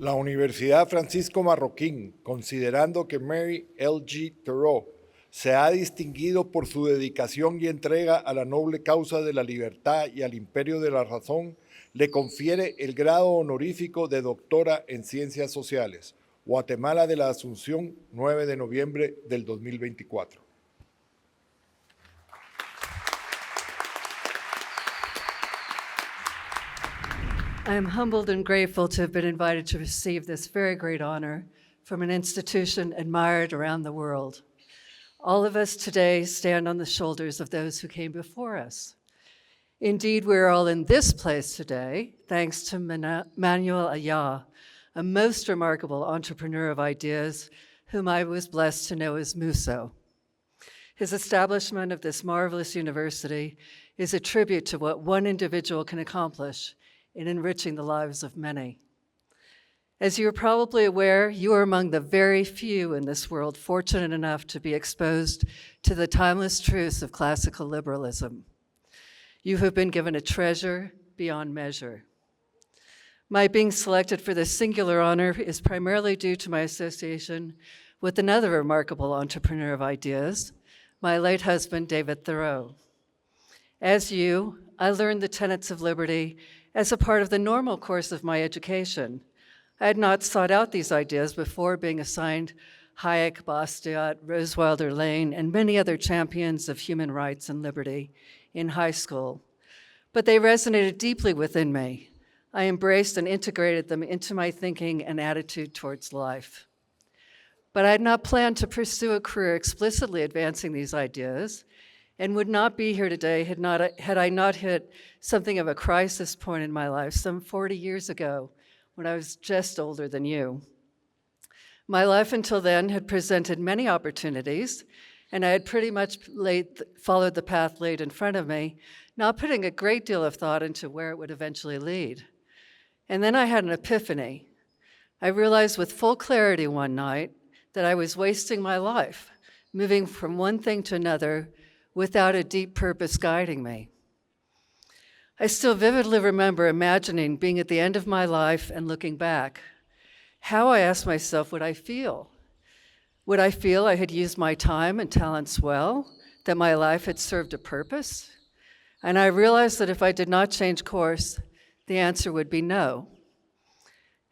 La Universidad Francisco Marroquin, considerando que Mary L.G. Theroux se ha distinguido por su dedicación y entrega a la noble causa de la libertad y al imperio de la razón, le confiere el grado honorífico de doctora en Ciencias Sociales. Guatemala de la Asunción, 9 de noviembre del 2024. I am humbled and grateful to have been invited to receive this very great honor from an institution admired around the world. All of us today stand on the shoulders of those who came before us. Indeed, we're all in this place today thanks to Manuel Ayau, a most remarkable entrepreneur of ideas whom I was blessed to know as Musso. His establishment of this marvelous university is a tribute to what one individual can accomplish in enriching the lives of many. As you are probably aware, you are among the very few in this world fortunate enough to be exposed to the timeless truths of classical liberalism. You have been given a treasure beyond measure. My being selected for this singular honor is primarily due to my association with another remarkable entrepreneur of ideas, my late husband, David Theroux. As you, I learned the tenets of liberty as a part of the normal course of my education. I had not sought out these ideas before being assigned Hayek, Bastiat, Rosewilder Lane, and many other champions of human rights and liberty in high school. But they resonated deeply within me. I embraced and integrated them into my thinking and attitude towards life. But I had not planned to pursue a career explicitly advancing these ideas, and would not be here today had I not hit something of a crisis point in my life some 40 years ago when I was just older than you. My life until then had presented many opportunities, and I had pretty much followed the path laid in front of me, not putting a great deal of thought into where it would eventually lead. And then I had an epiphany. I realized with full clarity one night that I was wasting my life, moving from one thing to another without a deep purpose guiding me. I still vividly remember imagining being at the end of my life and looking back. How, I asked myself, would I feel? Would I feel I had used my time and talents well, that my life had served a purpose? And I realized that if I did not change course, the answer would be no.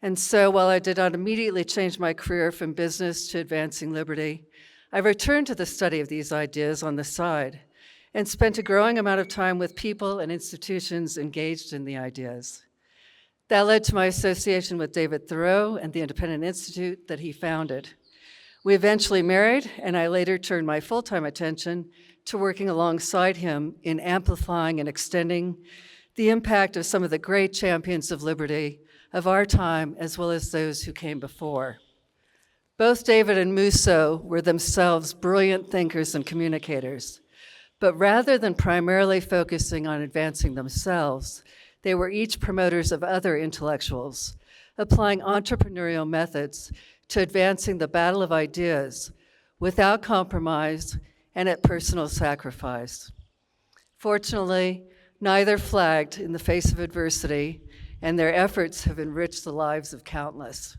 And so while I did not immediately change my career from business to advancing liberty, I returned to the study of these ideas on the side and spent a growing amount of time with people and institutions engaged in the ideas. That led to my association with David Theroux and the Independent Institute that he founded. We eventually married, and I later turned my full-time attention to working alongside him in amplifying and extending the impact of some of the great champions of liberty of our time, as well as those who came before. Both David and Musso were themselves brilliant thinkers and communicators, but rather than primarily focusing on advancing themselves, they were each promoters of other intellectuals, applying entrepreneurial methods to advancing the battle of ideas without compromise and at personal sacrifice. Fortunately, neither flagged in the face of adversity, and their efforts have enriched the lives of countless.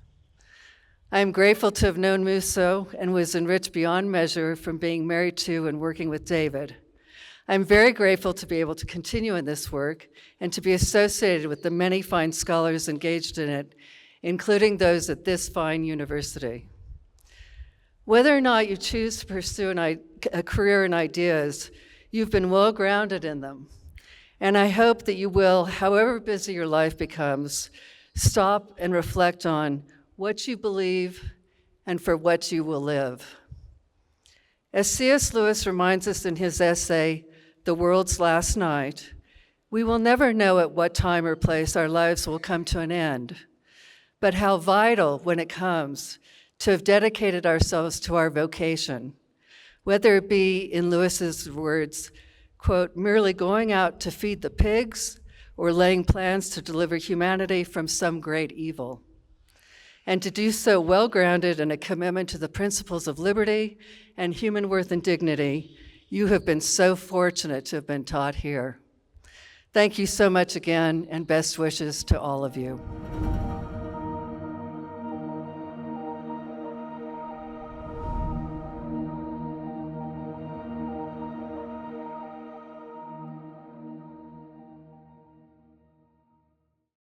I am grateful to have known Musso and was enriched beyond measure from being married to and working with David. I'm very grateful to be able to continue in this work and to be associated with the many fine scholars engaged in it, including those at this fine university. Whether or not you choose to pursue a career in ideas, you've been well grounded in them. And I hope that you will, however busy your life becomes, stop and reflect on what you believe and for what you will live. As C.S. Lewis reminds us in his essay, The World's Last Night, we will never know at what time or place our lives will come to an end, but how vital, when it comes, to have dedicated ourselves to our vocation, whether it be, in Lewis's words, quote, merely going out to feed the pigs or laying plans to deliver humanity from some great evil. And to do so well-grounded in a commitment to the principles of liberty and human worth and dignity, you have been so fortunate to have been taught here. Thank you so much again, and best wishes to all of you.